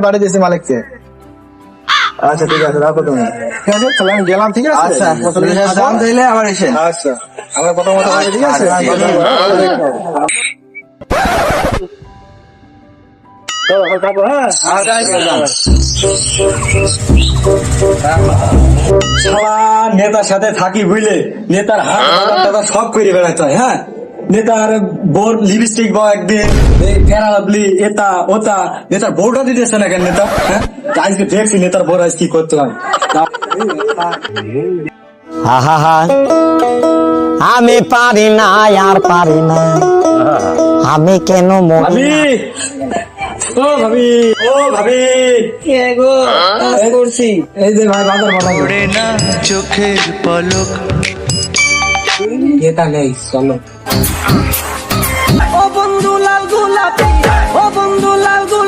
বাড়ি দিয়েছি মালিককে। আচ্ছা ঠিক আছে, রাখো তুমি। ঠিক আছে, তাহলে আমি গেলাম। ঠিক আছে, আচ্ছা দাম দিলে আবার এসে। আচ্ছা আমার কথা মতো হবে, ঠিক আছে। নেতার সাথে থাকি বুঝলে, নেতার হাত টাকা সব করে বেড়াতে হয়। হ্যাঁ, নেতার বোর লিপস্টিক বা একদিন ফেরাবলি এটা ওটা, নেতার বউটা দিতেছে না কেন নেতা? হ্যাঁ, আজকে দেখছি নেতার বউর আজ কি করতে হয়। আমি পারি না, আর পারি না, আমি কেন ভাবি, ও ভাবি, ও ভাবি, করছি এই যে ভাই বাজার বানাবো না চোখের পলক এটা নেই, চলো। ও বন্ধু লাল গোলাপি, ও বন্ধু লাল গোলাপি।